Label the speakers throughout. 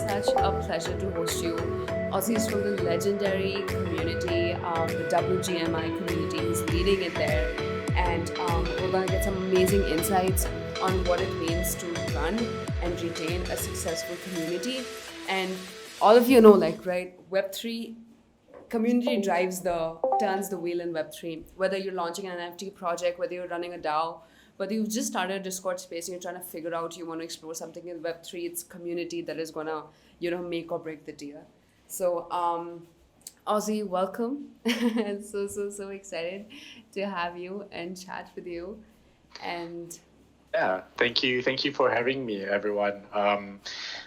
Speaker 1: such a pleasure to host you. Ozzy is from the legendary community, the WGMI community. He's leading it there. And we're going to get some amazing insights on what it means to run and retain a successful community. And all of you know, like, right, Web3 community turns the wheel in Web3. Whether you're launching an NFT project, whether you're running a DAO, whether you've just started a Discord space and you're trying to figure out you want to explore something in Web3, it's community that is gonna, make or break the deal. So, Ozzy, welcome. So excited to have you and chat with you. And
Speaker 2: Yeah, thank you. Thank you for having me, everyone.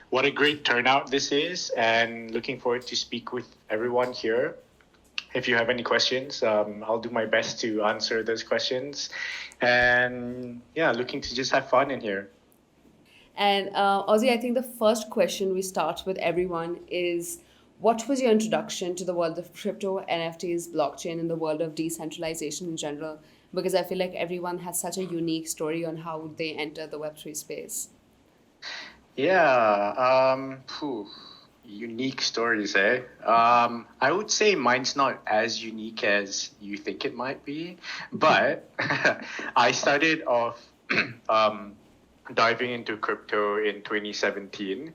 Speaker 2: What a great turnout this is, and looking forward to speak with everyone here. If you have any questions, I'll do my best to answer those questions. And yeah, looking to just have fun in here.
Speaker 1: Ozzy, I think the first question we start with everyone is, what was your introduction to the world of crypto, NFTs, blockchain, and the world of decentralization in general? Because I feel like everyone has such a unique story on how they enter the Web3 space.
Speaker 2: Yeah, unique stories, eh? I would say mine's not as unique as you think it might be, but I started off diving into crypto in 2017.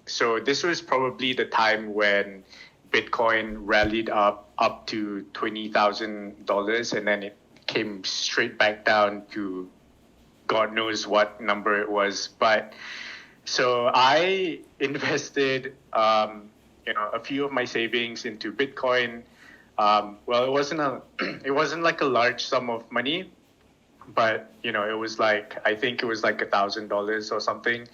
Speaker 2: So this was probably the time when Bitcoin rallied up to $20,000, and then it came straight back down to God knows what number it was. But so I invested, a few of my savings into Bitcoin. Well, it wasn't like a large sum of money, but it was like, I think it was like $1,000 or something.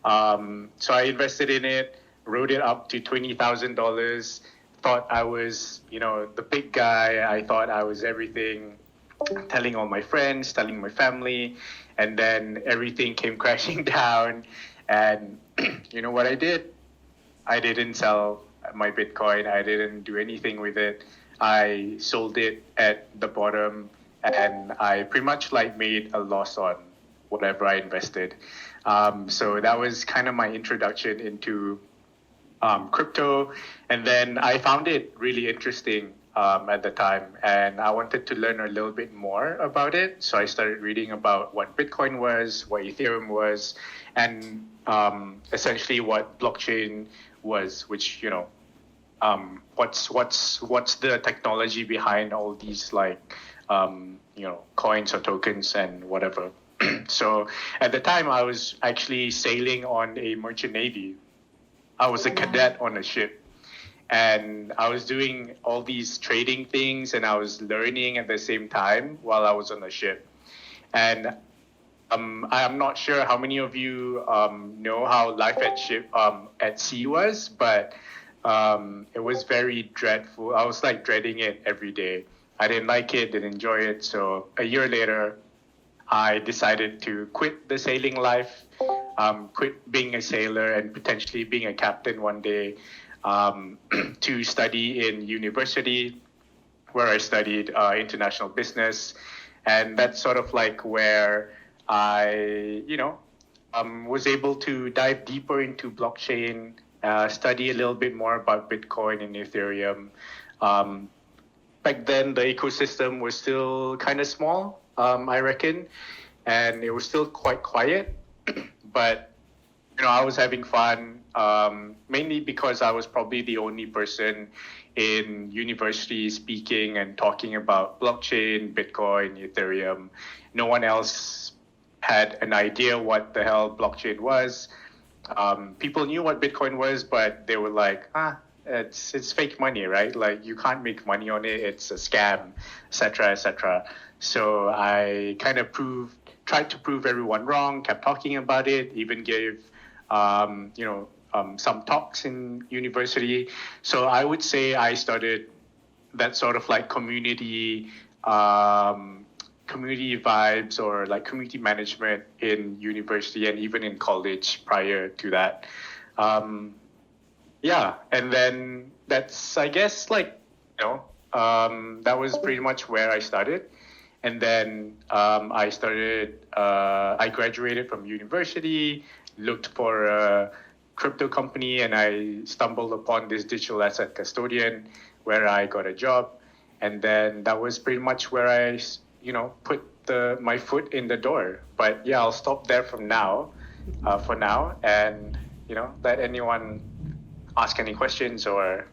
Speaker 2: So I invested in it, wrote it up to $20,000. Thought I was, the big guy. I thought I was everything, telling all my friends, telling my family, and then everything came crashing down. And you know what I did? I didn't sell my Bitcoin. I didn't do anything with it. I sold it at the bottom, and I pretty much like made a loss on whatever I invested. So that was kind of my introduction into crypto. And then I found it really interesting at the time, and I wanted to learn a little bit more about it. So I started reading about what Bitcoin was, what Ethereum was, and essentially what blockchain was, which what's the technology behind all these, like coins or tokens and whatever. So at the time, I was actually sailing on a merchant navy. I was a cadet on a ship, and I was doing all these trading things, and I was learning at the same time while I was on the ship. And I'm not sure how many of you know how life at sea was, but it was very dreadful. I was like dreading it every day. I didn't like it, didn't enjoy it. So a year later, I decided to quit the sailing life, quit being a sailor and potentially being a captain one day, to study in university, where I studied international business. And that's sort of like where I, was able to dive deeper into blockchain, study a little bit more about Bitcoin and Ethereum. Back then, the ecosystem was still kind of small, I reckon, and it was still quite quiet. But I was having fun, mainly because I was probably the only person in university speaking and talking about blockchain, Bitcoin, Ethereum. No one else had an idea what the hell blockchain was. People knew what Bitcoin was, but they were like, it's fake money, right? Like, you can't make money on it. It's a scam, etc., etc. So I kind of tried to prove everyone wrong, kept talking about it, even gave, some talks in university. So I would say I started that sort of like community vibes, or like community management in university and even in college prior to that. Yeah, and then that's, I guess, like, that was pretty much where I started. And then I graduated from university, looked for a crypto company, and I stumbled upon this digital asset custodian where I got a job. And then that was pretty much where I, put my foot in the door. But yeah, I'll stop there for now, and, let anyone ask any questions or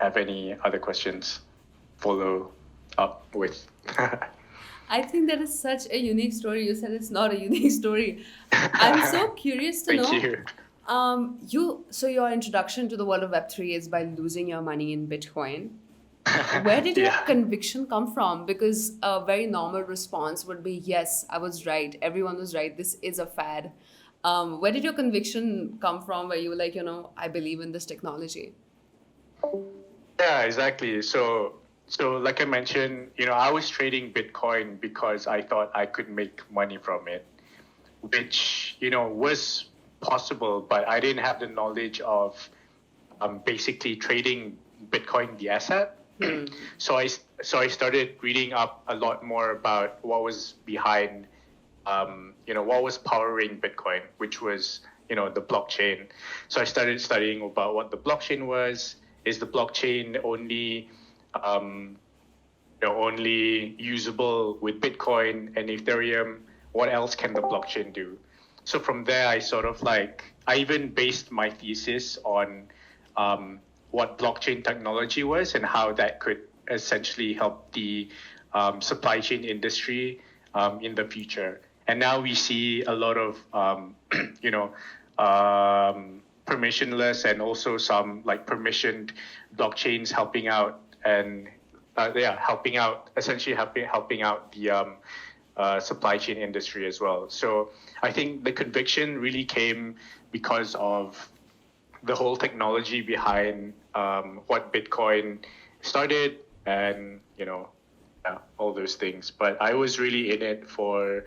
Speaker 2: have any other questions follow up with.
Speaker 1: I think that is such a unique story. You said it's not a unique story. I'm so curious to
Speaker 2: Thank
Speaker 1: know.
Speaker 2: you.
Speaker 1: So your introduction to the world of Web3 is by losing your money in Bitcoin. Where did your
Speaker 2: Yeah.
Speaker 1: conviction come from? Because a very normal response would be, yes, I was right. Everyone was right. This is a fad. Where did your conviction come from where you were like, I believe in this technology?
Speaker 2: Yeah, exactly. So like I mentioned, I was trading Bitcoin because I thought I could make money from it, which, was possible, but I didn't have the knowledge of basically trading Bitcoin, the asset. So I started reading up a lot more about what was behind, what was powering Bitcoin, which was, the blockchain. So I started studying about what the blockchain was. Is the blockchain only, only usable with Bitcoin and Ethereum? What else can the blockchain do? So from there, I even based my thesis on what blockchain technology was and how that could essentially help the supply chain industry in the future. And now we see a lot of, permissionless and also some like permissioned blockchains helping out and helping out the supply chain industry as well. So I think the conviction really came because of the whole technology behind what Bitcoin started and, all those things. But I was really in it for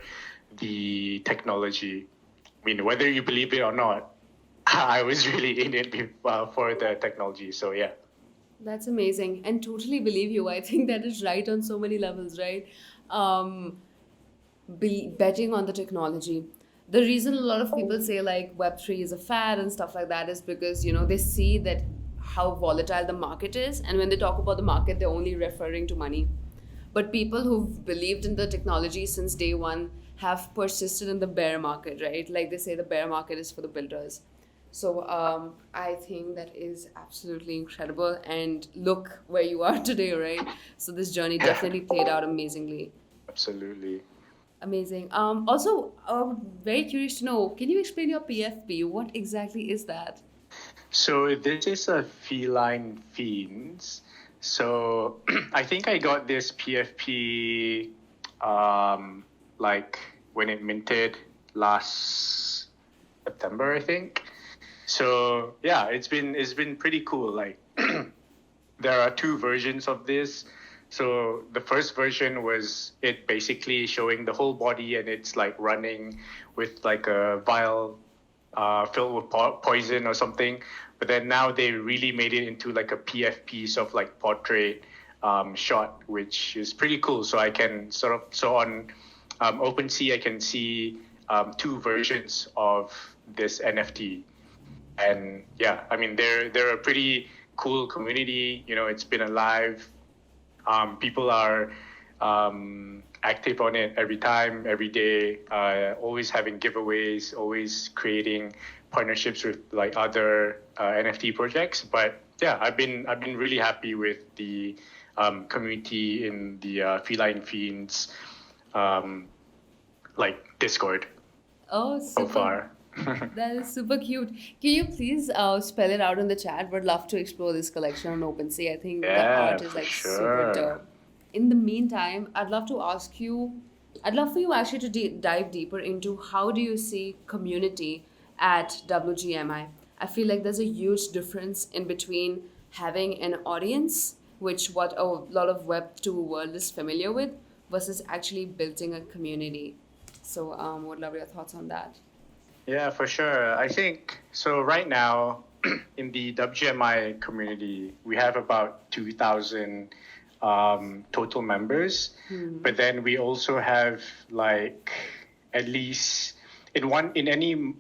Speaker 2: the technology. I mean, whether you believe it or not, I was really in it for the technology. So, yeah.
Speaker 1: That's amazing and totally believe you. I think that is right on so many levels, right? Betting on the technology. The reason a lot of people say like Web3 is a fad and stuff like that is because, they see that how volatile the market is. And when they talk about the market, they're only referring to money. But people who've believed in the technology since day one have persisted in the bear market, right? Like they say the bear market is for the builders. So I think that is absolutely incredible. And look where you are today, right? So this journey definitely played out amazingly.
Speaker 2: Absolutely.
Speaker 1: Amazing. Also, very curious to know, can you explain your PFP? What exactly is that?
Speaker 2: So this is a feline fiends. So I think I got this PFP like when it minted last September, I think. So yeah, it's been pretty cool. Like there are two versions of this. So the first version was it basically showing the whole body and it's like running with like a vial filled with poison or something. But then now they really made it into like a PFP sort of like portrait shot, which is pretty cool. So I can on OpenSea, I can see two versions of this NFT. And yeah, I mean, they're a pretty cool community. It's been alive. People are active on it every time, every day, always having giveaways, always creating partnerships with like other NFT projects. But yeah, I've been really happy with the community in the Feline Fiends like Discord
Speaker 1: Oh,
Speaker 2: so
Speaker 1: super.
Speaker 2: far.
Speaker 1: That is super cute. Can you please spell it out in the chat? Would love to explore this collection on OpenSea. I think the
Speaker 2: Yeah,
Speaker 1: art is
Speaker 2: for
Speaker 1: like super
Speaker 2: sure.
Speaker 1: dope. In the meantime, I'd love to ask you, I'd love for you actually to dive deeper into how do you see community at WGMI? I feel like there's a huge difference in between having an audience, which what a lot of Web2 world is familiar with, versus actually building a community. So, would love your thoughts on that.
Speaker 2: Yeah, for sure. I think so. Right now, in the WGMI community, we have about 2,000 total members, but then we also have like at least in any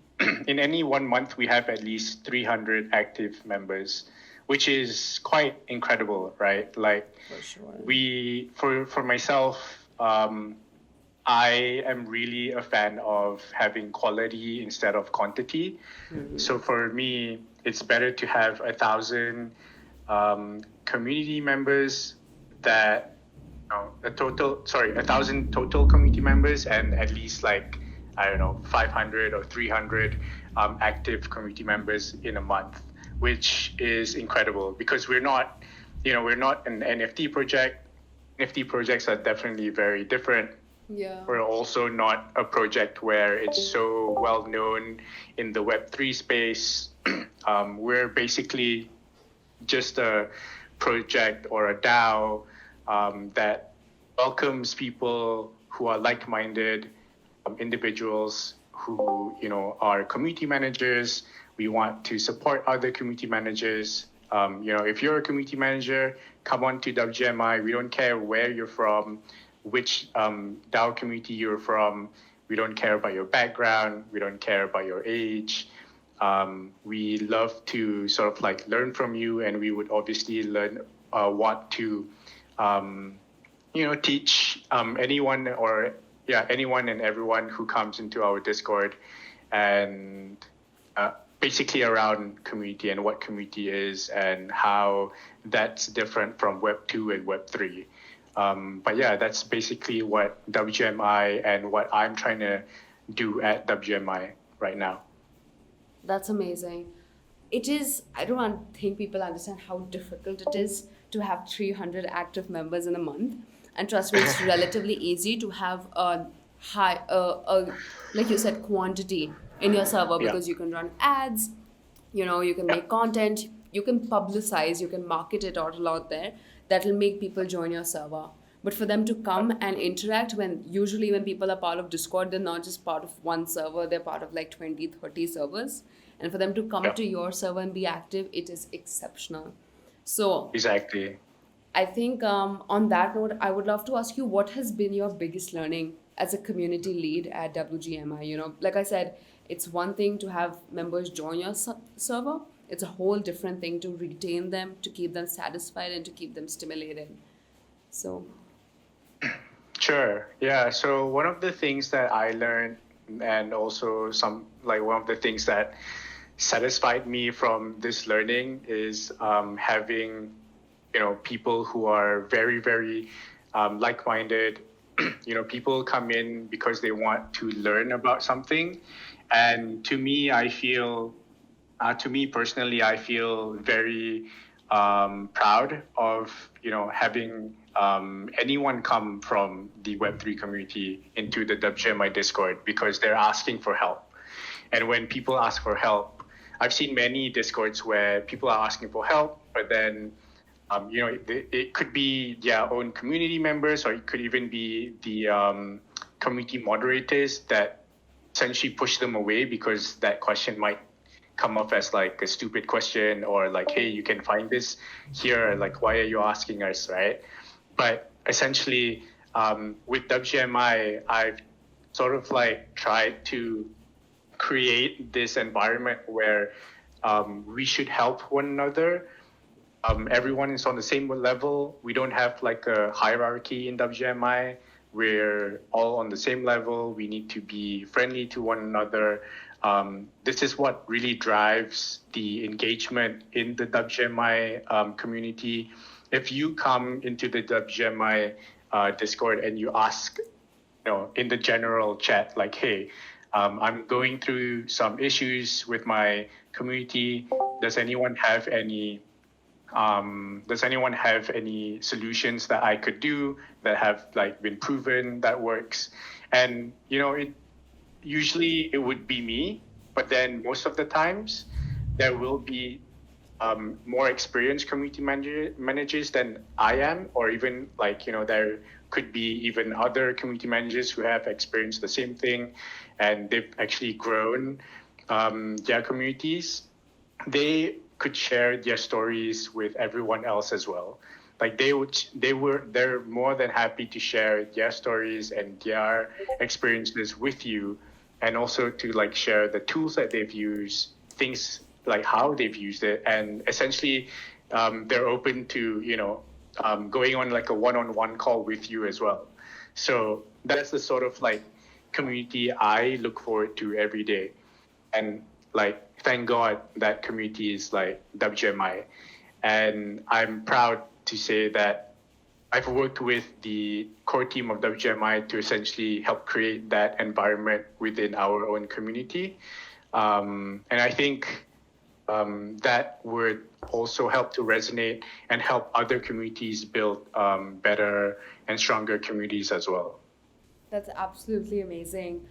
Speaker 2: in any 1 month, we have at least 300 active members, which is quite incredible, right? Like,
Speaker 1: For sure.
Speaker 2: for myself, I am really a fan of having quality instead of quantity. So for me, it's better to have 1,000 community members that, 1,000 total community members, and at least like, I don't know, 500 or 300 active community members in a month, which is incredible because we're not an NFT project. NFT projects are definitely very different.
Speaker 1: Yeah.
Speaker 2: We're also not a project where it's so well known in the Web3 space. We're basically just a project or a DAO that welcomes people who are like-minded individuals who are community managers. We want to support other community managers. If you're a community manager, come on to WGMI. We don't care where you're from, which DAO community you're from. We don't care about your background. We don't care about your age. We love to sort of like learn from you, and we would obviously learn what to, teach anyone and everyone who comes into our Discord, and basically around community and what community is and how that's different from Web 2 and Web 3. But yeah, that's basically what WGMI and what I'm trying to do at WGMI right now.
Speaker 1: That's amazing. It is, I don't think people understand how difficult it is to have 300 active members in a month. And trust me, it's relatively easy to have a high, like you said, quantity in your server because you can run ads, you can make content, you can publicize, you can market it all out there. That will make people join your server. But for them to come and interact, usually when people are part of Discord, they're not just part of one server, they're part of like 20, 30 servers. And for them to come to your server and be active, it is exceptional. So
Speaker 2: exactly.
Speaker 1: I think on that note, I would love to ask you, what has been your biggest learning as a community lead at WGMI? Like I said, it's one thing to have members join your server. It's a whole different thing to retain them, to keep them satisfied, and to keep them stimulated. So.
Speaker 2: Sure. Yeah. So one of the things that I learned, and also one of the things that satisfied me from this learning is having, people who are very, very like-minded. People come in because they want to learn about something. And to me personally, I feel very proud of, having anyone come from the Web3 community into the WGMI Discord because they're asking for help. And when people ask for help, I've seen many Discords where people are asking for help, but then, it could be their own community members, or it could even be the community moderators that essentially push them away because that question might come off as like a stupid question, or like, hey, you can find this here, like, why are you asking us, right? But essentially, with WGMI, I've sort of like tried to create this environment where we should help one another. Everyone is on the same level. We don't have like a hierarchy in WGMI. We're all on the same level. We need to be friendly to one another. This is what really drives the engagement in the WGMI community. If you come into the WGMI Discord and you ask, in the general chat, like, hey, I'm going through some issues with my community. Does anyone have any solutions that I could do that have like been proven that works? And usually it would be me, but then most of the times there will be more experienced community managers than I am, or even like, there could be even other community managers who have experienced the same thing and they've actually grown their communities. They could share their stories with everyone else as well. Like they're more than happy to share their stories and their experiences with you and also to like share the tools that they've used, things like how they've used it, and essentially they're open to going on like a one-on-one call with you as well. So that's the sort of like community I look forward to every day. And like, thank God that community is like WGMI. And I'm proud to say that I've worked with the core team of WGMI to essentially help create that environment within our own community. And I think that would also help to resonate and help other communities build better and stronger communities as well.
Speaker 1: That's absolutely amazing.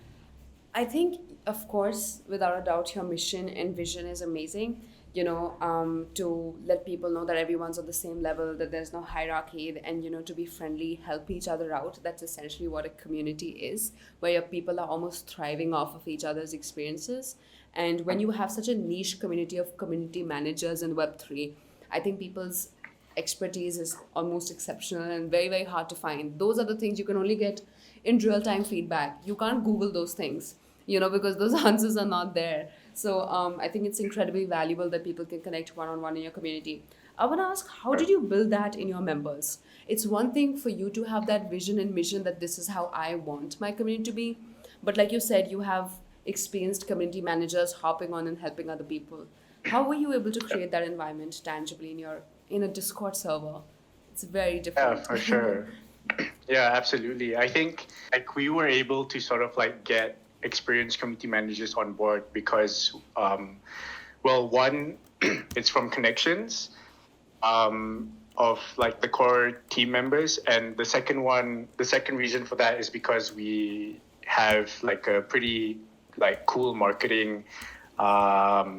Speaker 1: I think, of course, without a doubt, your mission and vision is amazing. To let people know that everyone's on the same level, that there's no hierarchy, and to be friendly, help each other out. That's essentially what a community is, where your people are almost thriving off of each other's experiences. And when you have such a niche community of community managers in Web3, I think people's expertise is almost exceptional and very, very hard to find. Those are the things you can only get in real time feedback. You can't Google those things, because those answers are not there. So I think it's incredibly valuable that people can connect one on one in your community. I want to ask, how did you build that in your members? It's one thing for you to have that vision and mission that this is how I want my community to be. But like you said, you have experienced community managers hopping on and helping other people. How were you able to create that environment tangibly in a Discord server? It's very different.
Speaker 2: Yeah, for sure. Yeah, absolutely. I think like we were able to sort of like get experienced community managers on board because, well, one, it's from connections of like the core team members, and the second reason for that is because we have like a pretty like cool marketing, core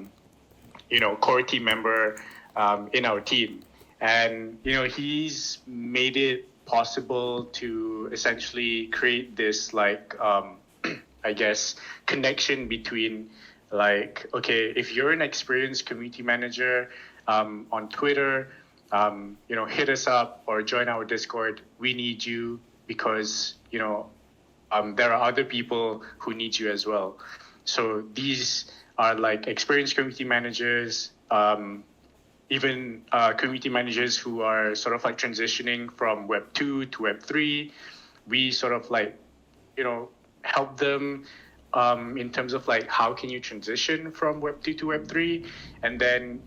Speaker 2: team member in our team, and he's made it possible to essentially create this like I guess connection between like, okay, if you're an experienced community manager on Twitter, hit us up or join our Discord. We need you because there are other people who need you as well. So these are like experienced community managers, even community managers who are sort of like transitioning from Web 2 to Web 3. We sort of like, help them in terms of like, how can you transition from Web 2 to Web 3? And then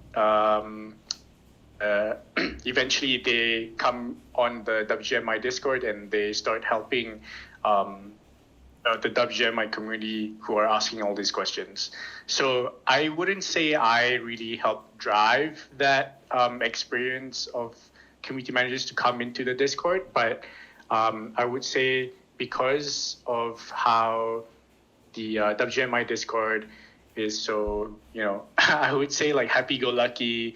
Speaker 2: eventually they come on the WGMI Discord and they start helping the WGMI community who are asking all these questions. So I wouldn't say I really helped drive that experience of community managers to come into the Discord, but I would say because of how the WGMI Discord is so, I would say like happy-go-lucky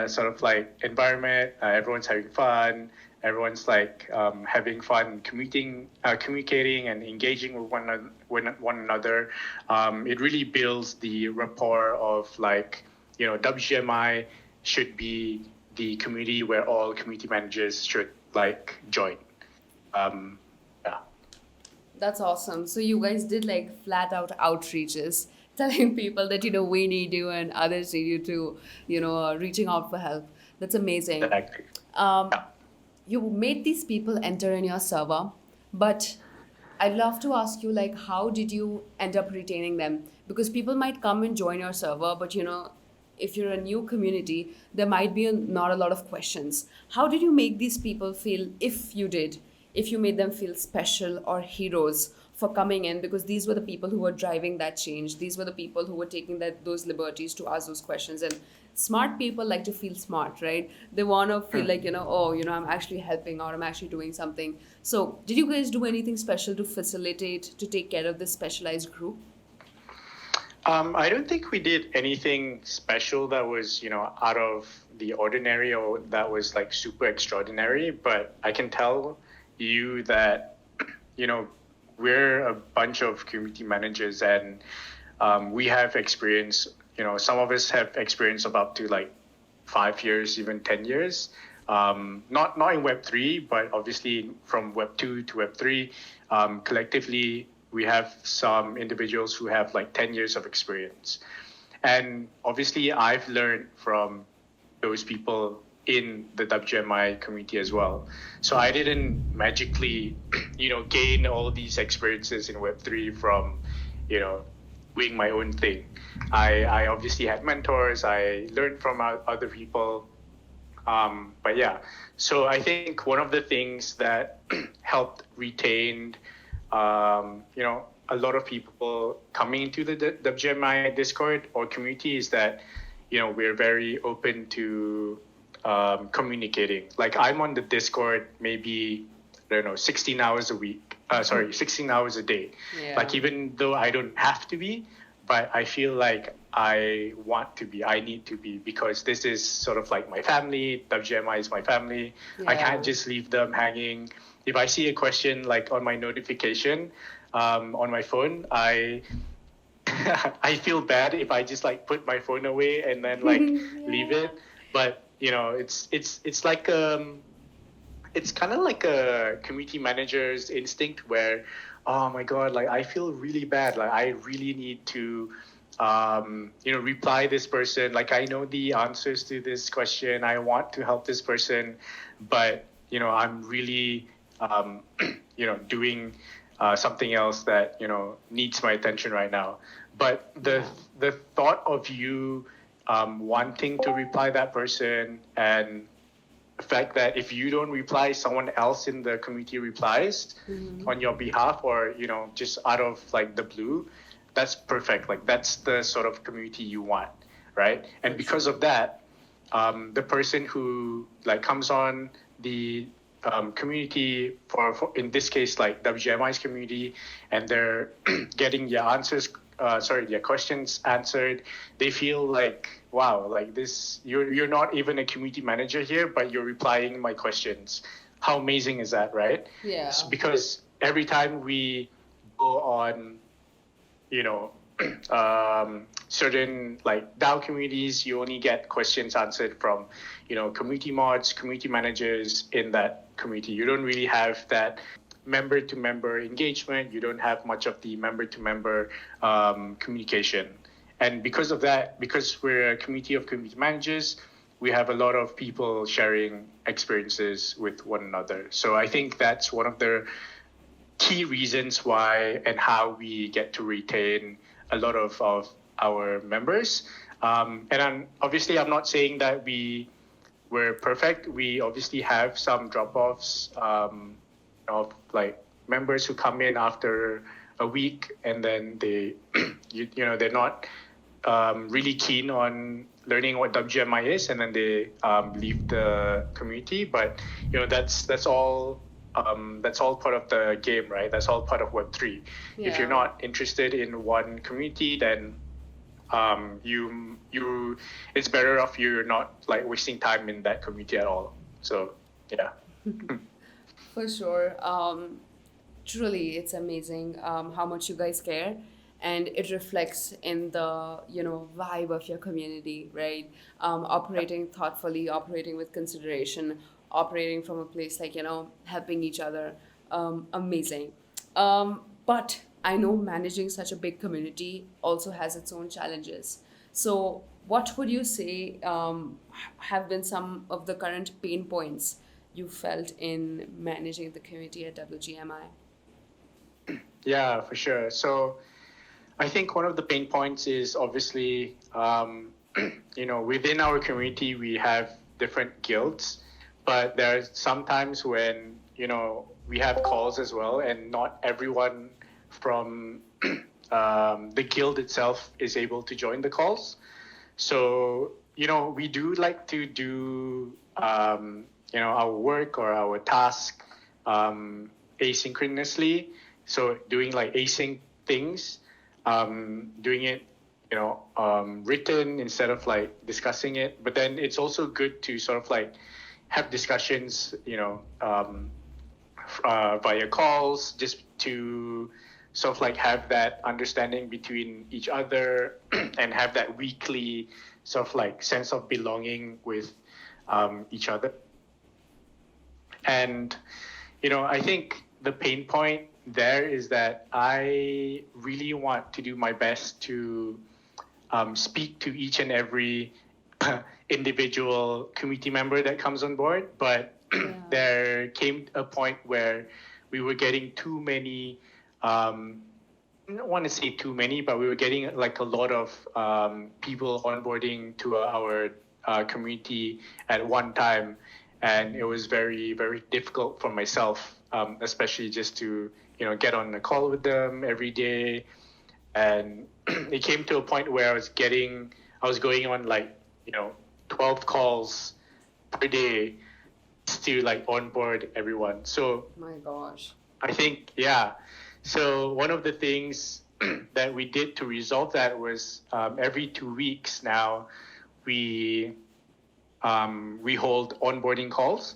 Speaker 2: sort of like environment. Everyone's having fun. Everyone's like having fun communicating and engaging with one another. It really builds the rapport of like, WGMI should be the community where all community managers should like join. Yeah.
Speaker 1: That's awesome. So you guys did like flat out outreaches, telling people that we need you and others need you to, reaching out for help. That's amazing.
Speaker 2: Exactly.
Speaker 1: You made these people enter in your server, but I'd love to ask you, like, how did you end up retaining them? Because people might come and join your server, but if you're a new community, there might be not a lot of questions. How did you make these people feel, if you made them feel special or heroes for coming in? Because these were the people who were driving that change. These were the people who were taking those liberties to ask those questions. And smart people like to feel smart, right? They want to feel like, I'm actually helping or I'm actually doing something. So did you guys do anything special to facilitate, to take care of this specialized group?
Speaker 2: I don't think we did anything special that was, out of the ordinary or that was like super extraordinary. But I can tell you that, we're a bunch of community managers and we have experience. Some of us have experience of up to like 5 years, even 10 years. Not in Web 3, but obviously from Web 2 to Web 3. Collectively, we have some individuals who have like 10 years of experience. And obviously, I've learned from those people in the WGMI community as well. So I didn't magically, gain all these experiences in Web3 from, doing my own thing. I obviously had mentors. I learned from other people. But yeah, so I think one of the things that helped retain, a lot of people coming into the WGMI Discord or community is that, we're very open to communicating. Like I'm on the Discord maybe, I don't know, 16 hours a week. 16 hours a day.
Speaker 1: Yeah.
Speaker 2: Like even though I don't have to be, but I feel like I want to be, I need to be, because this is sort of like my family. WGMI is my family. I
Speaker 1: Yeah.
Speaker 2: can't just leave them hanging. If I see a question like on my notification on my phone, I I feel bad if I just like put my phone away and then like leave it. But it's like it's kind of like a community manager's instinct where, oh my God, like I feel really bad. Like I really need to, reply this person. Like I know the answers to this question. I want to help this person, but, I'm really, doing something else that, needs my attention right now. But the thought of you wanting to reply that person, and the fact that if you don't reply, someone else in the community replies on your behalf, or just out of like the blue, that's perfect. Like that's the sort of community you want, right? And because of that, the person who like comes on the community for in this case like WGMI's community, and they're getting their questions answered, they feel like, wow, like this, you're not even a community manager here, but you're replying my questions. How amazing is that, right?
Speaker 1: Yeah.
Speaker 2: Because every time we go on, certain like DAO communities, you only get questions answered from, community mods, community managers in that community. You don't really have that member-to-member engagement. You don't have much of the member-to-member communication. And because of that, because we're a community of community managers, we have a lot of people sharing experiences with one another. So I think that's one of the key reasons why and how we get to retain a lot of our members. And obviously, I'm not saying that we're perfect. We obviously have some drop-offs of like members who come in after a week, and then they, they're not really keen on learning what WGMI is, and then they leave the community. But that's all part of the game, right? That's all part of Web3.
Speaker 1: Yeah.
Speaker 2: If you're not interested in one community, then it's better off you're not like wasting time in that community at all. So yeah.
Speaker 1: For sure. Truly, it's amazing how much you guys care, and it reflects in the vibe of your community, right? Operating thoughtfully, operating with consideration, operating from a place like helping each other. Amazing. But I know managing such a big community also has its own challenges. So what would you say have been some of the current pain points you felt in managing the community at WGMI?
Speaker 2: Yeah, for sure. So I think one of the pain points is obviously, within our community, we have different guilds, but there are some times when, we have calls as well, and not everyone from the guild itself is able to join the calls. So, we do like to do, our work or our task asynchronously. So doing like async things, doing it, written instead of like discussing it. But then it's also good to sort of like have discussions, via calls, just to sort of like have that understanding between each other and have that weekly sort of like sense of belonging with each other. And, I think the pain point there is that I really want to do my best to speak to each and every individual community member that comes on board, but there came a point where we were getting too many. I don't want to say too many, but we were getting like a lot of people onboarding to our community at one time, and it was very, very difficult for myself, especially just to get on a call with them every day. And it came to a point where I was going on like 12 calls per day to like onboard everyone. So
Speaker 1: My gosh.
Speaker 2: I think so one of the things that we did to resolve that was every 2 weeks now we hold onboarding calls.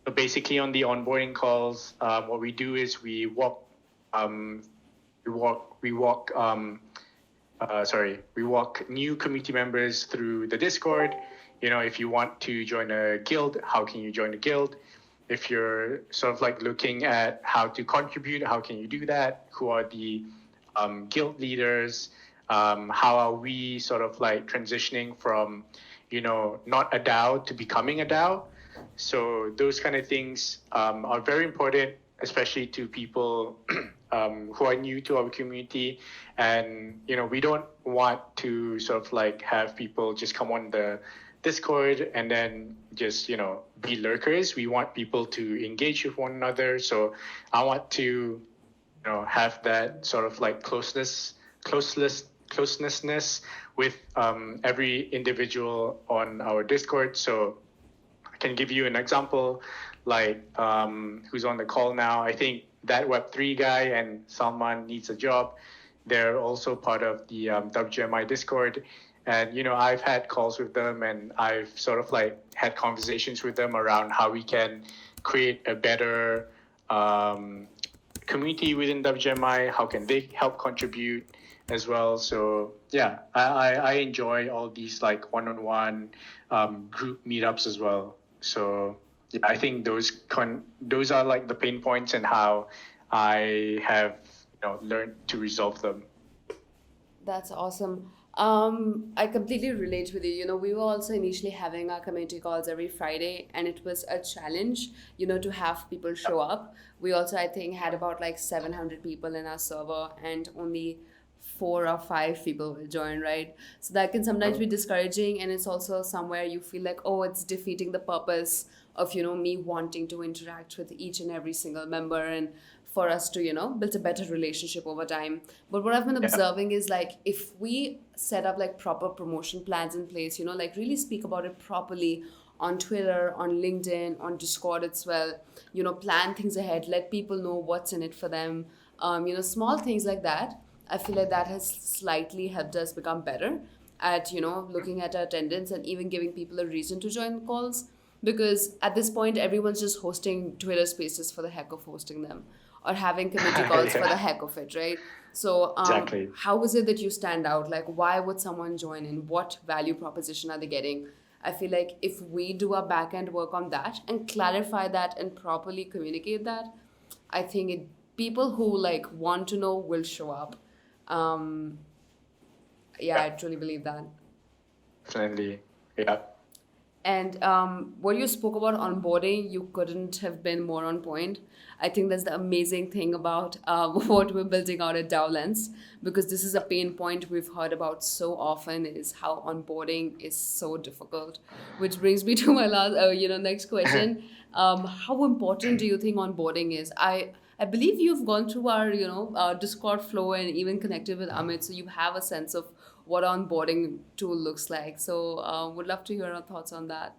Speaker 2: So basically on the onboarding calls, what we do is we walk new community members through the Discord. If you want to join a guild, how can you join a guild? If you're sort of like looking at how to contribute, how can you do that? Who are the guild leaders? How are we sort of like transitioning from, not a DAO to becoming a DAO? So those kind of things are very important, especially to people who are new to our community. And, we don't want to sort of like have people just come on the Discord and then just, be lurkers. We want people to engage with one another. So I want to, have that sort of like closeness with every individual on our Discord. So I can give you an example, like who's on the call now. I think that Web3 guy and Salman needs a job. They're also part of the WGMI Discord. And, I've had calls with them and I've sort of like had conversations with them around how we can create a better community within WGMI. How can they help contribute as well? So yeah, I enjoy all these like one-on-one group meetups as well. So yeah, I think those are like the pain points and how I have learned to resolve them.
Speaker 1: That's awesome. I completely relate with you. We were also initially having our community calls every Friday, and it was a challenge, to have people show up. We also, I think, had about like 700 people in our server, and only 4 or 5 people will join, right? So that can sometimes be discouraging, and it's also somewhere you feel like, oh, it's defeating the purpose of, me wanting to interact with each and every single member and for us to, build a better relationship over time. But what I've been observing is like, if we set up like proper promotion plans in place, like really speak about it properly on Twitter, on LinkedIn, on Discord as well, plan things ahead, let people know what's in it for them, small things like that. I feel like that has slightly helped us become better at, looking at our attendance and even giving people a reason to join calls. Because at this point, everyone's just hosting Twitter spaces for the heck of hosting them, or having community calls for the heck of it, right? So
Speaker 2: Exactly.
Speaker 1: how is it that you stand out? Like, why would someone join in? What value proposition are they getting? I feel like if we do our back end work on that and clarify that and properly communicate that, I think people who like want to know will show up. I truly believe that.
Speaker 2: Definitely. Yeah.
Speaker 1: And what you spoke about onboarding, you couldn't have been more on point. I think that's the amazing thing about what we're building out at DaoLens, because this is a pain point we've heard about so often, is how onboarding is so difficult. Which brings me to my next question. How important do you think onboarding is? I believe you've gone through our Discord flow and even connected with Amit, so you have a sense of what onboarding tool looks like. So would love to hear your thoughts on that.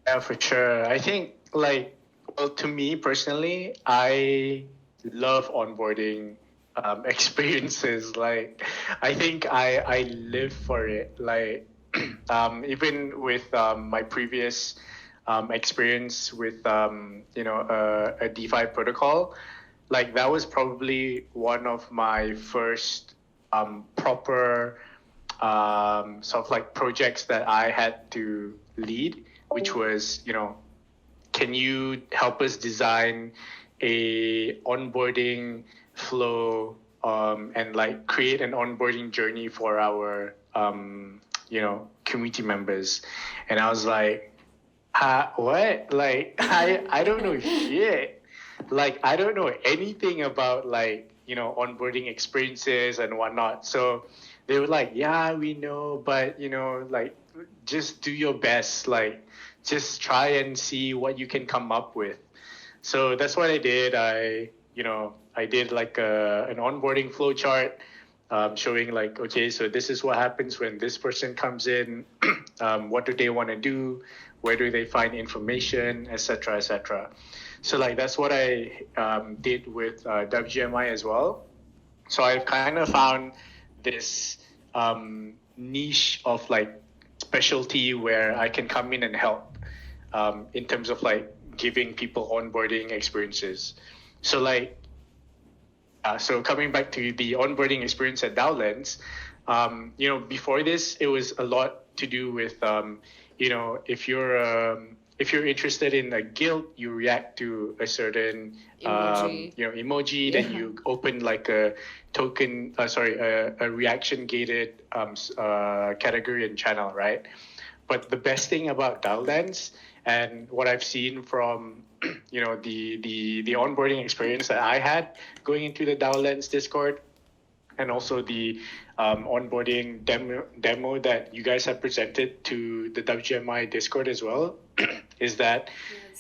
Speaker 2: Yeah, for sure. I think to me personally, I love onboarding experiences. Like, I think I live for it. Like, even with my previous experience with a DeFi protocol, like that was probably one of my first proper sort of like projects that I had to lead, which was, can you help us design a onboarding flow, and like create an onboarding journey for our community members. And I was like, what? Like, I don't know shit. Like, I don't know anything about like, onboarding experiences and whatnot. So they were like, yeah, we know, but like, just do your best. Like, just try and see what you can come up with. So that's what I did. I did like an onboarding flow chart, showing like, okay, so this is what happens when this person comes in. What do they want to do? Where do they find information, etc., etc. So like that's what I did with WGMI as well. So I've kind of found this niche of like specialty where I can come in and help, in terms of like giving people onboarding experiences. So like, so coming back to the onboarding experience at DaoLens, before this, it was a lot to do with, if you're interested in a guild, you react to a certain emoji. Then you open like a token, a reaction gated category and channel, right? But the best thing about DaoLens and what I've seen from the onboarding experience that I had going into the DaoLens Discord, and also the onboarding demo that you guys have presented to the WGMI Discord as well, is that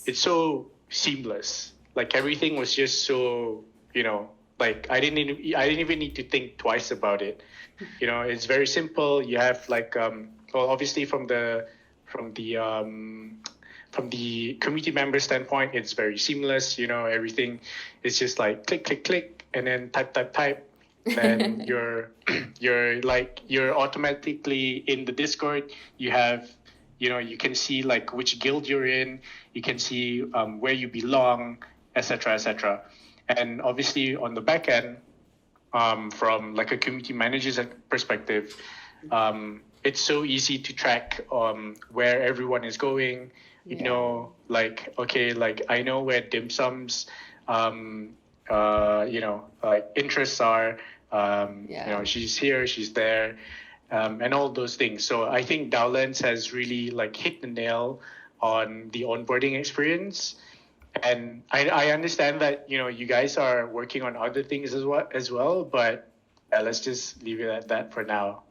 Speaker 2: it's so seamless. Like everything was just so, like I didn't even need to think twice about it. It's very simple. You have like, obviously from the community member standpoint, it's very seamless. Everything is just like click, click, click, and then type. And you're automatically in the Discord. You have, you can see like which guild you're in. You can see where you belong, etc., etc. And obviously on the back end, from like a community manager's perspective, it's so easy to track where everyone is going. Like, okay, like I know where dim sums like interests are. She's here, she's there, and all those things. So I think DaoLens has really like hit the nail on the onboarding experience. And I understand that you guys are working on other things as well, but let's just leave it at that for now.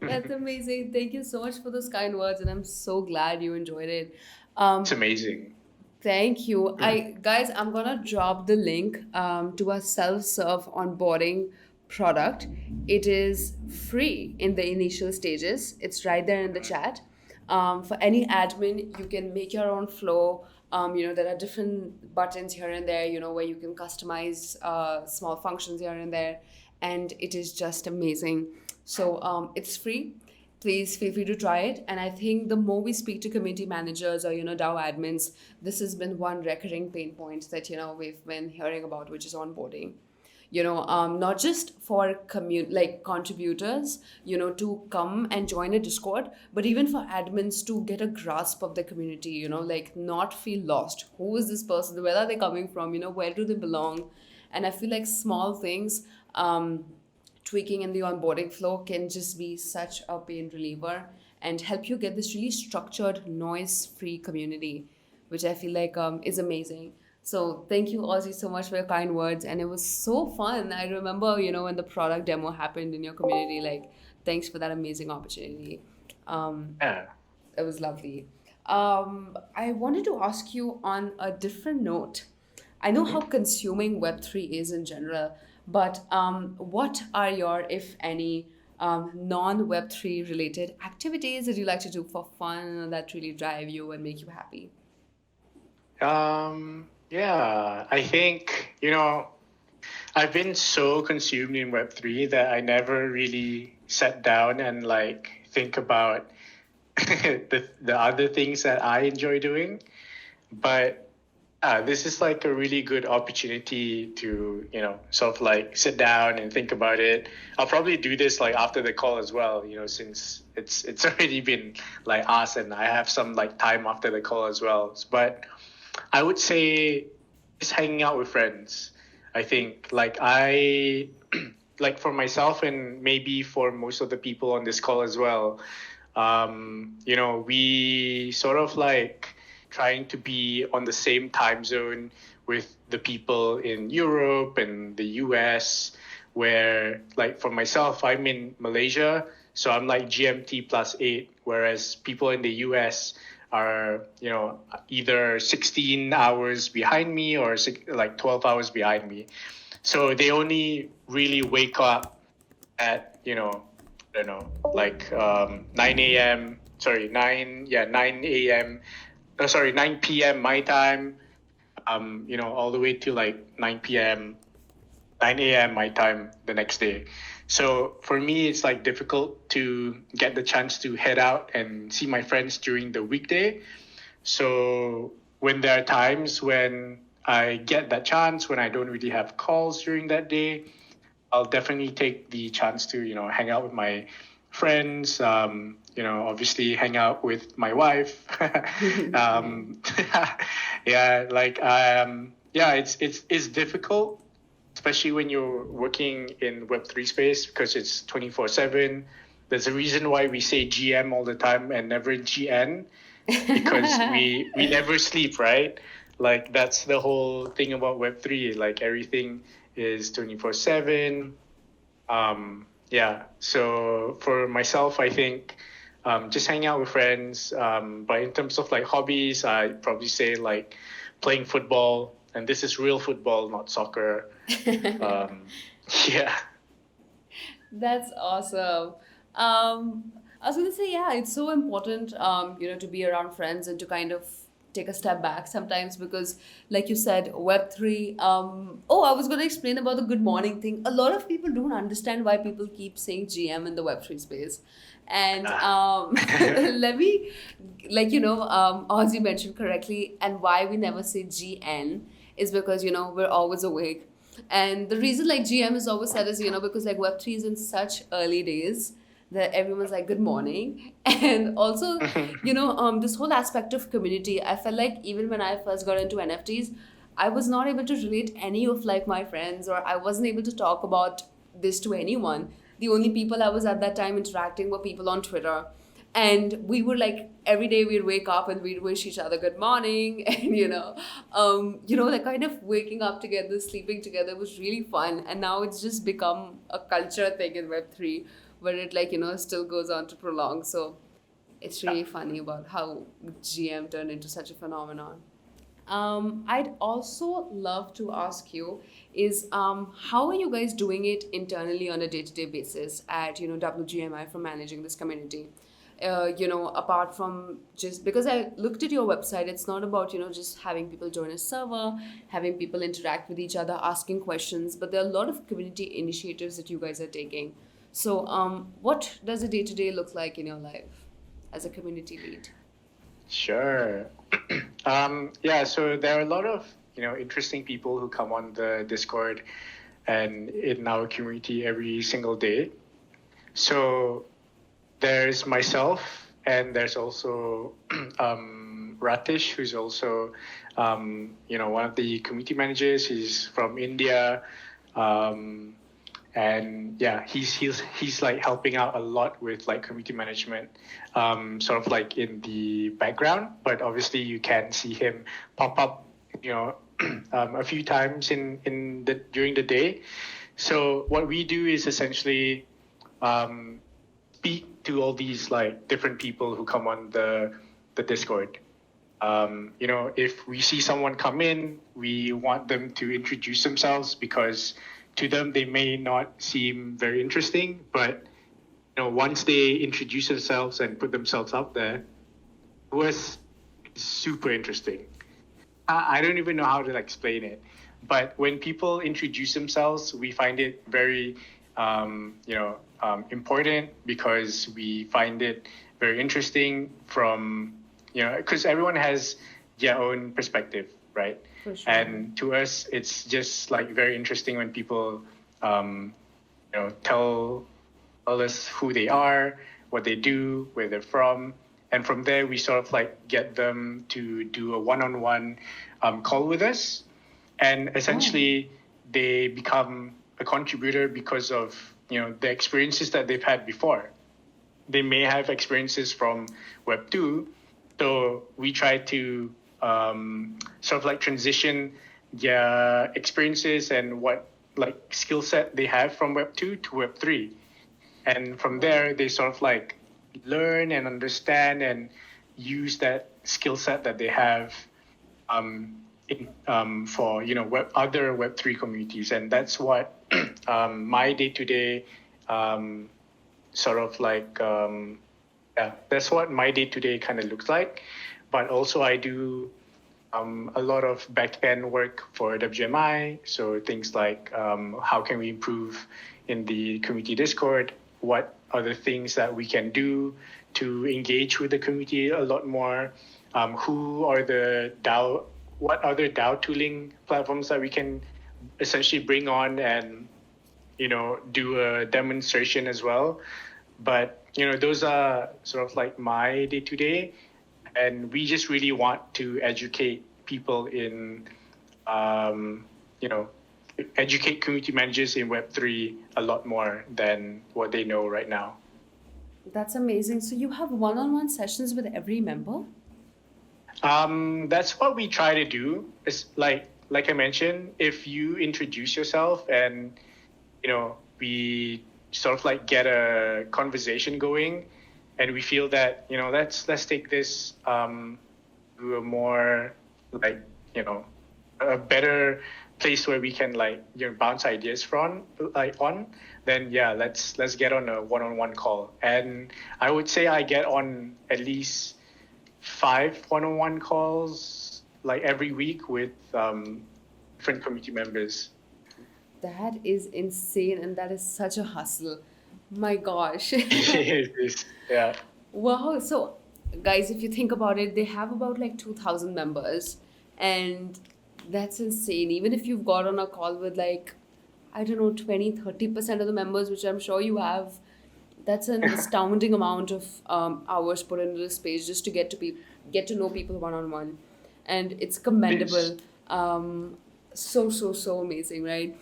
Speaker 1: That's amazing. Thank you so much for those kind words, and I'm so glad you enjoyed it.
Speaker 2: It's amazing.
Speaker 1: Thank you. I'm gonna drop the link to a self-serve onboarding product. It is free in the initial stages. It's right there in the chat. For any admin, you can make your own flow. There are different buttons here and there, where you can customize small functions here and there, and it is just amazing. So it's free. Please feel free to try it. And I think the more we speak to community managers or DAO admins, this has been one recurring pain point that we've been hearing about, which is onboarding. Not just for contributors, to come and join a Discord, but even for admins to get a grasp of the community, like not feel lost. Who is this person? Where are they coming from? Where do they belong? And I feel like small things, tweaking in the onboarding flow can just be such a pain reliever and help you get this really structured, noise-free community, which I feel like is amazing. So thank you, Ozzy, so much for your kind words. And it was so fun. I remember, when the product demo happened in your community, like, thanks for that amazing opportunity. It was lovely. I wanted to ask you on a different note. I know how consuming Web3 is in general, but what are your, if any, non-Web3 related activities that you like to do for fun that really drive you and make you happy?
Speaker 2: Yeah, I think, I've been so consumed in Web3 that I never really sat down and like think about the other things that I enjoy doing. But this is like a really good opportunity to, sort of like sit down and think about it. I'll probably do this like after the call as well, since it's already been like asked and I have some like time after the call as well. But I would say just hanging out with friends. I think like for myself and maybe for most of the people on this call as well, we sort of like trying to be on the same time zone with the people in Europe and the US, where like for myself, I'm in Malaysia, so I'm like GMT +8, whereas people in the US are, either 16 hours behind me or like 12 hours behind me. So they only really wake up at, I don't know, like 9 a.m. Sorry, 9 a.m. Sorry, 9 p.m. my time, all the way to like 9 p.m., 9 a.m. my time the next day. So for me, it's like difficult to get the chance to head out and see my friends during the weekday. So when there are times when I get that chance, when I don't really have calls during that day, I'll definitely take the chance to, hang out with my friends, obviously hang out with my wife. um, it's difficult, especially when you're working in Web3 space because it's 24/7. There's a reason why we say GM all the time and never GN, because we never sleep, right? Like that's the whole thing about Web3. Like everything is 24/7. So for myself, I think just hanging out with friends. But in terms of like hobbies, I'd probably say like playing football, and this is real football, not soccer. Yeah.
Speaker 1: That's awesome. I was going to say, yeah, it's so important, to be around friends and to kind of take a step back sometimes because, like you said, Web3. I was going to explain about the good morning thing. A lot of people don't understand why people keep saying GM in the Web3 space. And let me, as you mentioned correctly, and why we never say GN is because, we're always awake. And the reason like GM is always said is, because like Web3 is in such early days that everyone's like, good morning. And also, this whole aspect of community, I felt like even when I first got into NFTs, I was not able to relate any of like my friends, or I wasn't able to talk about this to anyone. The only people I was at that time interacting were people on Twitter. And we were like every day we'd wake up and we'd wish each other good morning, and like kind of waking up together, sleeping together was really fun. And now it's just become a culture thing in Web3 where it still goes on to prolong. So it's really funny about how GM turned into such a phenomenon. I'd also love to ask you is how are you guys doing it internally on a day-to-day basis at WGMI for managing this community? Apart from just because I looked at your website, it's not about just having people join a server, having people interact with each other, asking questions, but there are a lot of community initiatives that you guys are taking. So what does a day-to-day look like in your life as a community lead?
Speaker 2: Sure. So there are a lot of interesting people who come on the Discord and in our community every single day. So there's myself, and there's also Ratish, who's also one of the community managers. He's from India, and yeah, he's like helping out a lot with like community management, sort of like in the background. But obviously, you can see him pop up, a few times during the day. So what we do is essentially speak to all these like different people who come on the Discord. If we see someone come in, we want them to introduce themselves because to them they may not seem very interesting, but once they introduce themselves and put themselves out there, it was super interesting. I don't even know how to explain it, but when people introduce themselves, we find it very important because we find it very interesting from because everyone has their own perspective, right?
Speaker 1: For sure.
Speaker 2: And to us, it's just like very interesting when people tell us who they are, what they do, where they're from, and from there we sort of like get them to do a one-on-one call with us. and essentially they become a contributor because of the experiences that they've had before. They may have experiences from Web 2, so we try to sort of like transition their experiences and what like skill set they have from Web 2 to Web 3. And from there, they sort of like learn and understand and use that skill set that they have for other Web 3 communities. And that's what my day-to-day sort of like that's what my day-to-day kind of looks like. But also I do a lot of back-end work for WGMI, so things like how can we improve in the community Discord, what are the things that we can do to engage with the community a lot more, who are the DAO, what other DAO tooling platforms that we can essentially bring on and do a demonstration as well. But those are sort of like my day-to-day, and we just really want to educate people in educate community managers in Web3 a lot more than what they know right now.
Speaker 1: That's amazing. So you have one-on-one sessions with every member?
Speaker 2: That's what we try to do. It's like I mentioned, if you introduce yourself and we sort of like get a conversation going, and we feel that let's take this to a more like a better place where we can like bounce ideas from on, then let's get on a one-on-one call. And I would say I get on at least 5 one-on-one calls like every week with different community members.
Speaker 1: That is insane, and that is such a hustle. My gosh.
Speaker 2: It is, yeah.
Speaker 1: Wow. So, guys, if you think about it, they have about like 2,000 members, and that's insane. Even if you've got on a call with like, I don't know, 20-30% of the members, which I'm sure you have, that's an astounding amount of hours put into this space just to get to know people one on one, and it's commendable. So amazing, right?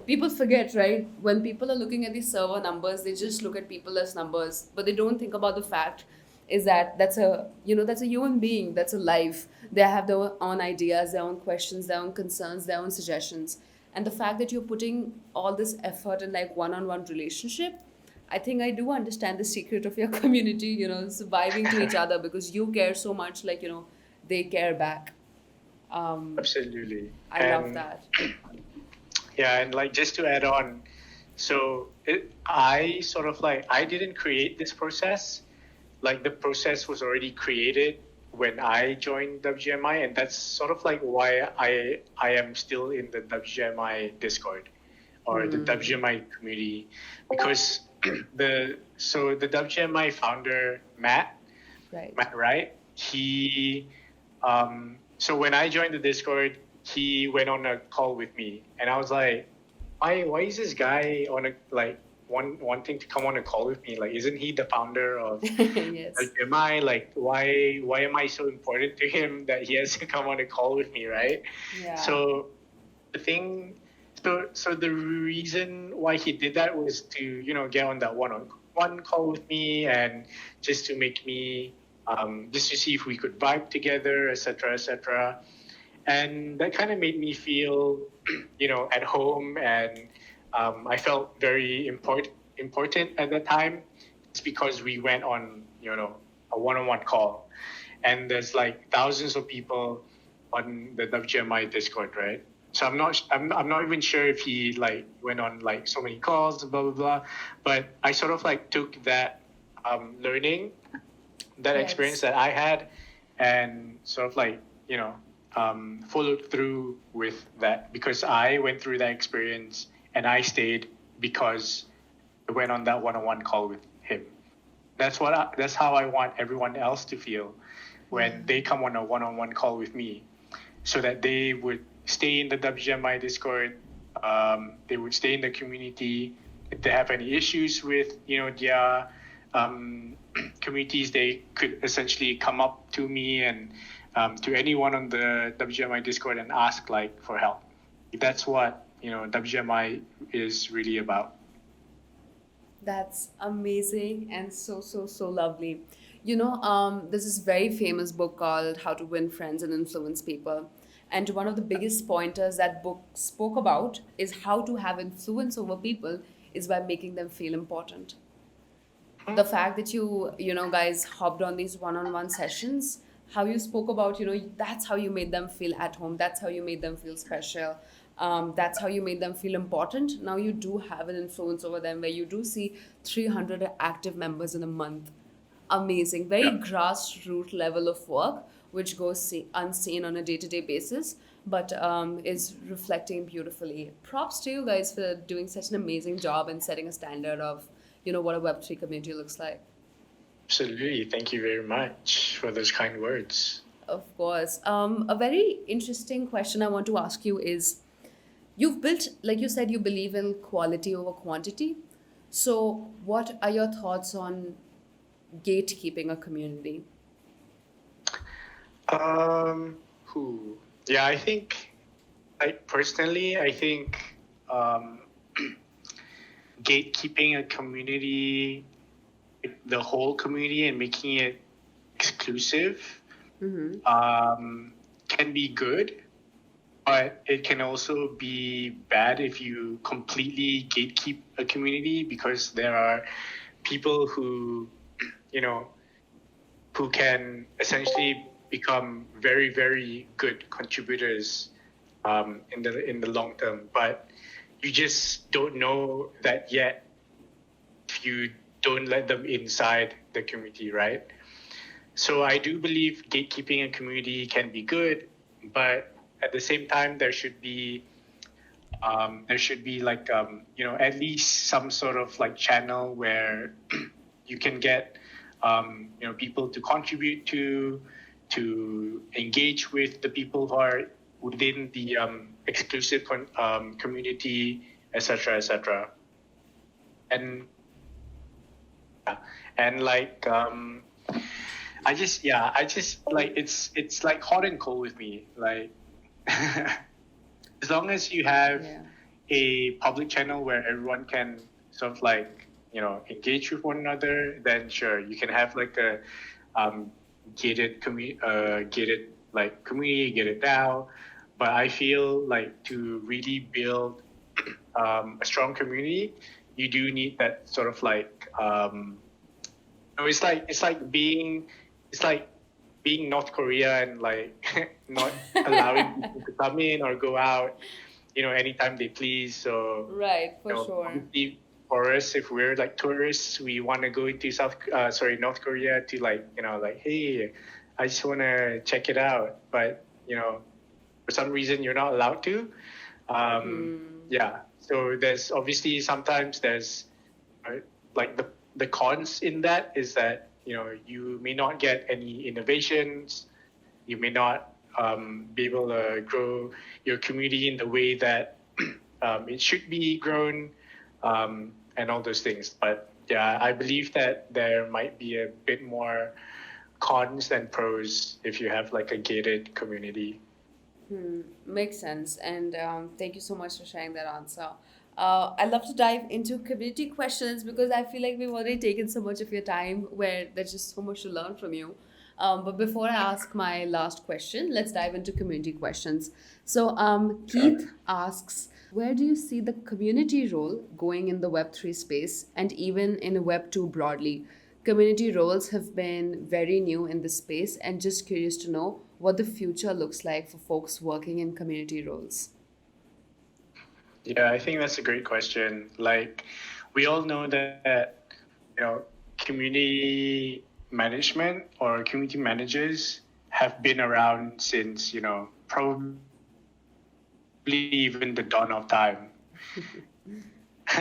Speaker 1: People forget, right? When people are looking at these server numbers, they just look at people as numbers, but they don't think about the fact is that that's a human being, that's a life. They have their own ideas, their own questions, their own concerns, their own suggestions, and the fact that you're putting all this effort in like one-on-one relationship, I think I do understand the secret of your community, surviving to each other because you care so much, like they care back.
Speaker 2: Absolutely.
Speaker 1: I love that.
Speaker 2: Yeah, and like just to add on, so I sort of like I didn't create this process. Like the process was already created when I joined WGMI, and that's sort of like why I am still in the WGMI Discord or the WGMI community, because the WGMI founder Matt, right? He so when I joined the Discord, he went on a call with me, and I was like, why is this guy on a like wanting to come on a call with me? Like, isn't he the founder of
Speaker 1: Yes.
Speaker 2: WGMI? Like, why am I so important to him that he has to come on a call with me, right?
Speaker 1: Yeah.
Speaker 2: So the reason why he did that was to get on that one-on-one call with me, and just to make me just to see if we could vibe together, etc., etc. And that kind of made me feel at home, and I felt very important at that time. It's because we went on a one-on-one call, and there's like thousands of people on the WGMI Discord, right? So I'm not even sure if he like went on like so many calls, blah blah blah. But I sort of like took that learning, that experience that I had, and sort of like followed through with that, because I went through that experience and I stayed because I went on that one-on-one call with him. That's how I want everyone else to feel when they come on a one-on-one call with me, so that they would stay in the WGMI Discord. They would stay in the community. If they have any issues with their communities, they could essentially come up to me and to anyone on the WGMI Discord and ask like for help. That's what WGMI is really about.
Speaker 1: That's amazing and so lovely. There's this very famous book called How to Win Friends and Influence People. And one of the biggest pointers that book spoke about is how to have influence over people is by making them feel important. The fact that guys hopped on these one-on-one sessions, how you spoke about, that's how you made them feel at home, that's how you made them feel special, that's how you made them feel important. Now you do have an influence over them where you do see 300 active members in a month. Amazing, very
Speaker 2: Yeah.
Speaker 1: grassroots level of work which goes unseen on a day-to-day basis, but is reflecting beautifully. Props to you guys for doing such an amazing job and setting a standard of what a Web3 community looks like.
Speaker 2: Absolutely. Thank you very much for those kind words.
Speaker 1: Of course. A very interesting question I want to ask you is, you've built, like you said, you believe in quality over quantity. So what are your thoughts on gatekeeping a community?
Speaker 2: Who? Yeah, I think, I think um, gatekeeping a community, the whole community, and making it exclusive can be good, but it can also be bad if you completely gatekeep a community, because there are people who can essentially become very, very good contributors in the long term, but you just don't know that yet if you don't let them inside the community, right? So I do believe gatekeeping a community can be good, but at the same time there should be like at least some sort of like channel where you can get people to contribute to engage with the people who are within the exclusive community, etc., etc. And like I just like it's like hot and cold with me. Like as long as you have
Speaker 1: Yeah.
Speaker 2: a public channel where everyone can sort of like engage with one another, then sure, you can have like a gated like community, gated DAO. But I feel like to really build a strong community, you do need that sort of like it's like being North Korea and like not allowing people to come in or go out, anytime they please. So
Speaker 1: Right, for sure.
Speaker 2: obviously for us, if we're like tourists, we want to go into North Korea to like, like, hey, I just want to check it out. But, for some reason you're not allowed to. Yeah. So there's obviously sometimes there's like the cons in that is that, you may not get any innovations. You may not be able to grow your community in the way that it should be grown, and all those things. But yeah, I believe that there might be a bit more cons than pros if you have like a gated community.
Speaker 1: Makes sense. And thank you so much for sharing that answer. I'd love to dive into community questions because I feel like we've already taken so much of your time where there's just so much to learn from you. But before I ask my last question, let's dive into community questions. So Keith asks, where do you see the community role going in the Web3 space and even in Web2 broadly? Community roles have been very new in this space, and just curious to know what the future looks like for folks working in community roles.
Speaker 2: Yeah, I think that's a great question. Like, we all know that, community management or community managers have been around since, probably even the dawn of time.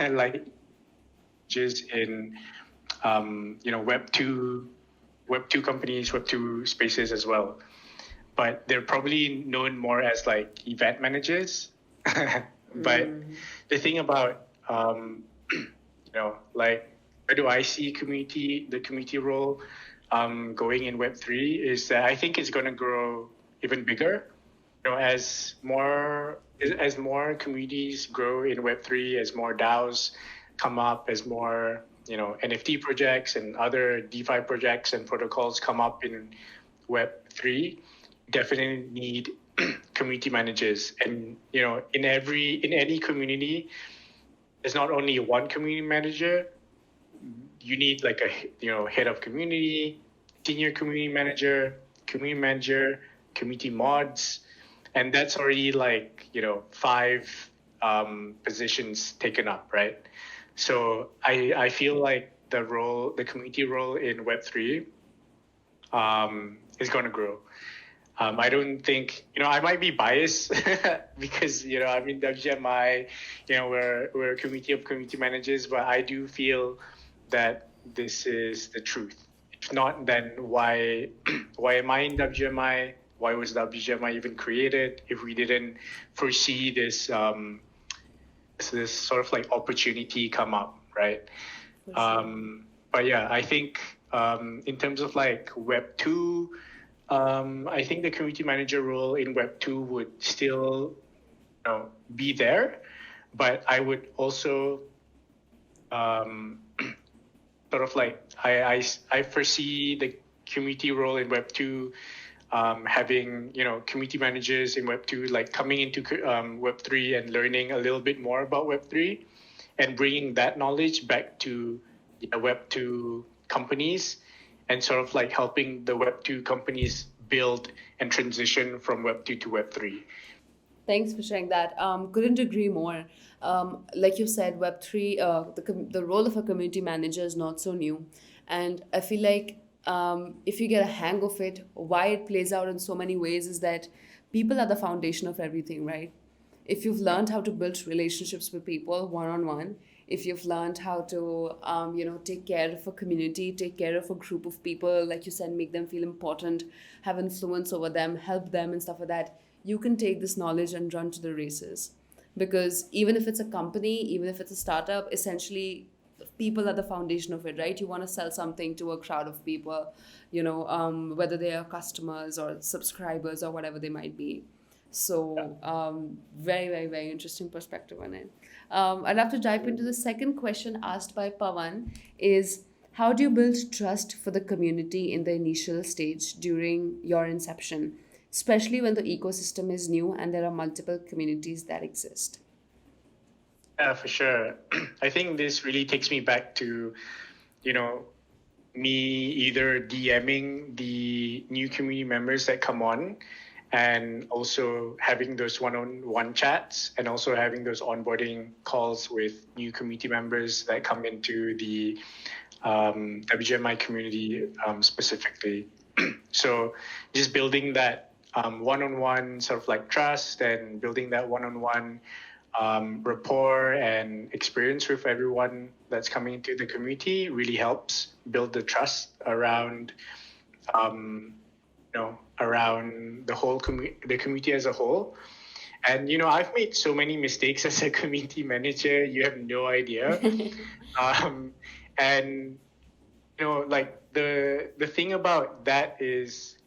Speaker 2: Like, just in, Web2 companies, Web2 spaces as well. But they're probably known more as like event managers. But the thing about, like, where do I see the community role? going in Web3 is that I think it's going to grow even bigger. As more communities grow in Web3, as more DAOs come up, as more NFT projects and other DeFi projects and protocols come up in Web3, definitely need community managers. And in any community, there's not only one community manager. You need like a head of community, senior community manager, community mods, and that's already like 5 positions taken up, right? So I feel like the community role in Web3 is going to grow. I don't think I might be biased because I'm in WGMI, we're a community of community managers, but I do feel that this is the truth. If not, then why am I in WGMI? Why was WGMI even created if we didn't foresee this this sort of like opportunity come up, right? But yeah, I think in terms of like Web 2, I think the community manager role in Web 2 would still be there, but I would also sort of like I foresee the community role in Web 2 having community managers in Web 2 like coming into Web 3 and learning a little bit more about Web 3 and bringing that knowledge back to Web 2 companies and sort of like helping the Web 2 companies build and transition from Web 2 to Web 3.
Speaker 1: Thanks for sharing that. Couldn't agree more. Like you said, Web3, the role of a community manager is not so new. And I feel like if you get a hang of it, why it plays out in so many ways is that people are the foundation of everything, right? If you've learned how to build relationships with people one-on-one, if you've learned how to, take care of a community, take care of a group of people, like you said, make them feel important, have influence over them, help them and stuff like that, you can take this knowledge and run to the races. Because even if it's a company, even if it's a startup, essentially people are the foundation of it, right? You want to sell something to a crowd of people, whether they are customers or subscribers or whatever they might be. So very, very, very interesting perspective on it. I'd love to dive into the second question asked by Pawan is, how do you build trust for the community in the initial stage during your inception, especially when the ecosystem is new and there are multiple communities that exist?
Speaker 2: Yeah, for sure. I think this really takes me back to, me either DMing the new community members that come on and also having those one-on-one chats and also having those onboarding calls with new community members that come into the WGMI community specifically. So just building that one-on-one sort of like trust and building that one-on-one rapport and experience with everyone that's coming into the community really helps build the trust around around the community as a whole. And I've made so many mistakes as a community manager, you have no idea. And like the thing about that is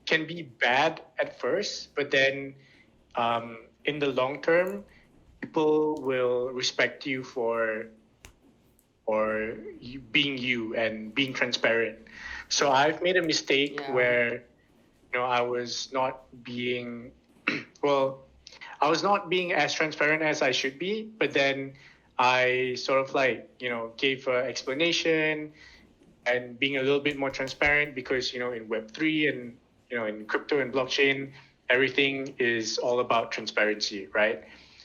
Speaker 2: can be bad at first, but then in the long term people will respect you for you being you and being transparent. So I've made a mistake where I was not being I was not being as transparent as I should be, but then I sort of like gave an explanation and being a little bit more transparent because in Web3 and in crypto and blockchain, everything is all about transparency, right?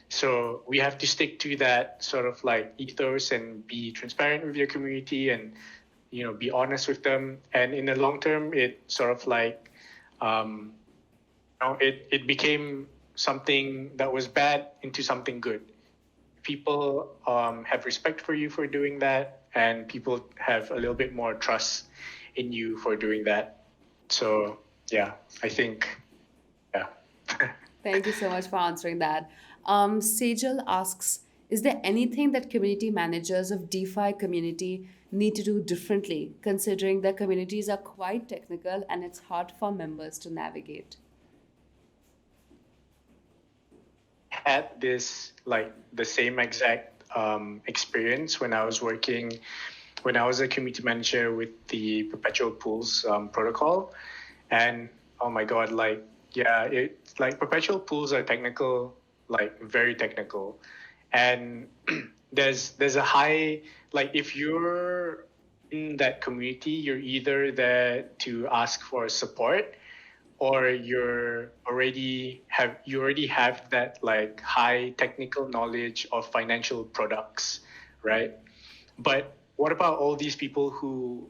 Speaker 2: So we have to stick to that sort of like ethos and be transparent with your community and be honest with them. And in the long term, it sort of like it became something that was bad into something good. People have respect for you for doing that, and people have a little bit more trust in you for doing that. So yeah, I think, yeah.
Speaker 1: Thank you so much for answering that. Sejal asks, Is there anything that community managers of DeFi community need to do differently, considering that communities are quite technical and it's hard for members to navigate?
Speaker 2: Had this like the same exact experience when when I was a community manager with the perpetual pools protocol, and oh my god, like yeah, it's like perpetual pools are technical, like very technical, and there's a high, like if you're in that community, you're either there to ask for support, or you already have that like high technical knowledge of financial products, right? But what about all these people who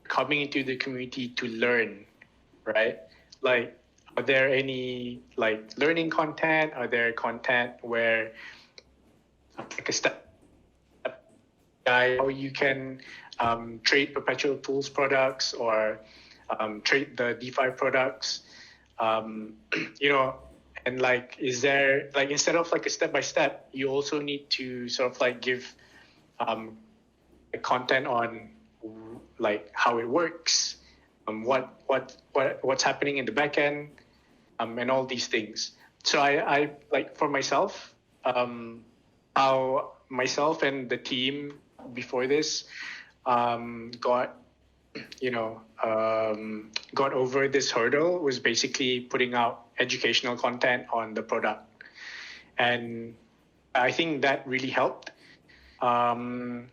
Speaker 2: are coming into the community to learn, right? Like, are there any like learning content? Are there content where like a step guide how you can trade perpetual pools products, or trade the DeFi products? um, you know, and like, is there like, instead of like a step by step, you also need to sort of like give um, content on like how it works, what's happening in the back end, and all these things. So I like for myself, how myself and the team before this got got over this hurdle was basically putting out educational content on the product, and I think that really helped. um,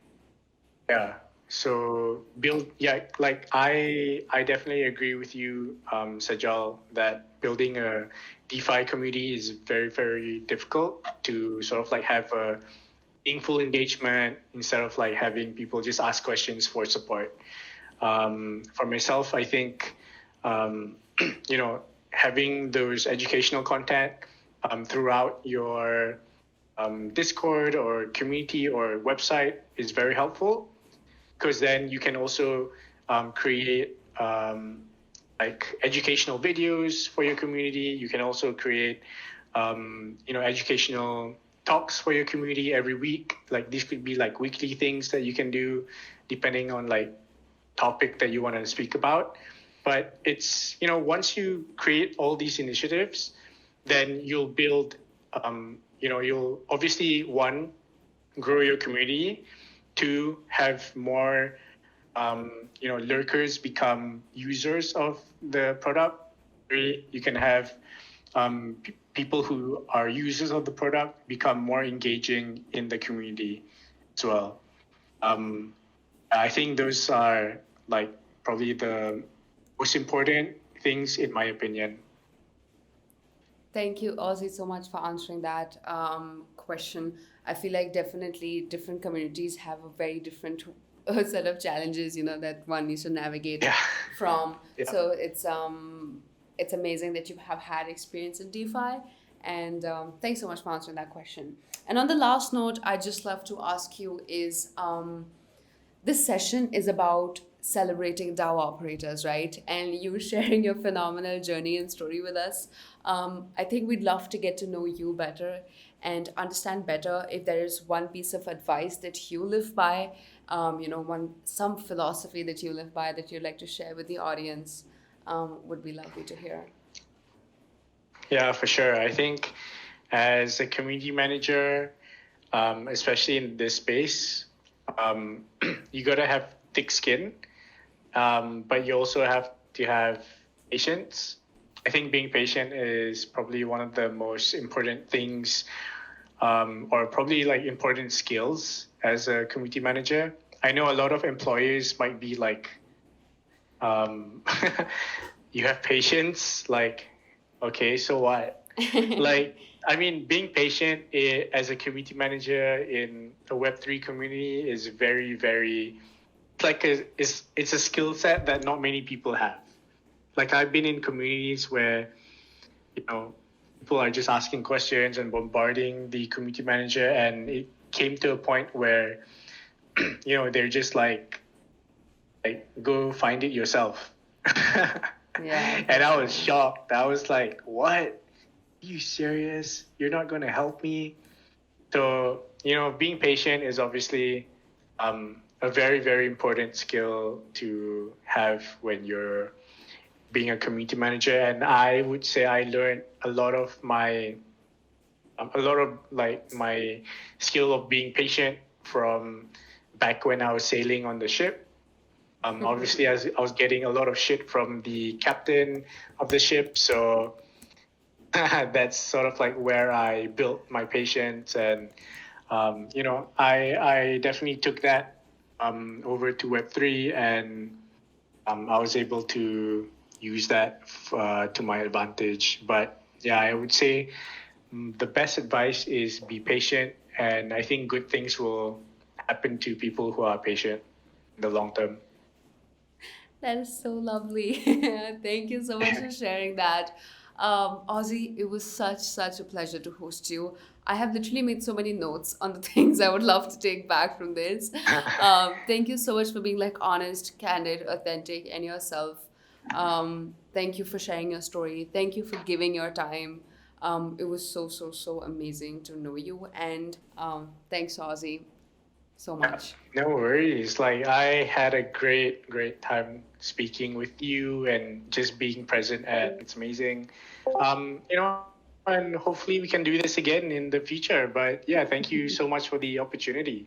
Speaker 2: yeah, so build, yeah, like I definitely agree with you, Sajal, that building a DeFi community is very, very difficult to sort of like have a meaningful engagement instead of like having people just ask questions for support. For myself, I think, um, having those educational content throughout your Discord or community or website is very helpful, because then you can also create like educational videos for your community. You can also create, educational talks for your community every week. Like these could be like weekly things that you can do depending on like topic that you want to speak about. But it's, once you create all these initiatives, then you'll build, you'll obviously, one, grow your community, two, have more, lurkers become users of the product, three, you can have people who are users of the product become more engaging in the community as well. Um, I think those are like probably the most important things in my opinion.
Speaker 1: Thank you, Ozzy, so much for answering that question. I feel like definitely different communities have a very different set of challenges, that one needs to navigate
Speaker 2: Yeah.
Speaker 1: from.
Speaker 2: Yeah.
Speaker 1: So it's amazing that you have had experience in DeFi, and thanks so much for answering that question. And on the last note, I just love to ask you is this session is about celebrating DAO operators, right? And you sharing your phenomenal journey and story with us. I think we'd love to get to know you better and understand better if there is one piece of advice that you live by, some philosophy that you live by that you'd like to share with the audience. Would be lovely to hear.
Speaker 2: Yeah, for sure. I think as a community manager, especially in this space, you gotta have thick skin, but you also have to have patience. I think being patient is probably one of the most important things, or probably like important skills as a community manager. I know a lot of employers might be like, you have patience, like, okay, so what? Like, I mean, being patient as a community manager in a Web3 community is very, very, it's a skill set that not many people have. Like, I've been in communities where, people are just asking questions and bombarding the community manager, and it came to a point where, they're just like go find it yourself.
Speaker 1: Yeah.
Speaker 2: And I was shocked. I was like, what? Are you serious? You're not going to help me? So being patient is obviously a very, very important skill to have when you're being a community manager. And I would say I learned a lot of like my skill of being patient from back when I was sailing on the ship. Obviously, I was getting a lot of shit from the captain of the ship, so that's sort of like where I built my patience. And I definitely took that over to Web3, and I was able to use that to my advantage. But yeah, I would say the best advice is be patient, and I think good things will happen to people who are patient in the long term.
Speaker 1: That is so lovely. Thank you so much for sharing that. Ozzy, it was such a pleasure to host you. I have literally made so many notes on the things I would love to take back from this. Thank you so much for being like honest, candid, authentic, and yourself. Thank you for sharing your story. Thank you for giving your time. It was so amazing to know you. And thanks, Ozzy, so much.
Speaker 2: No worries. Like I had a great time speaking with you and just being present at it's amazing. And hopefully we can do this again in the future. But yeah, thank you so much for the opportunity.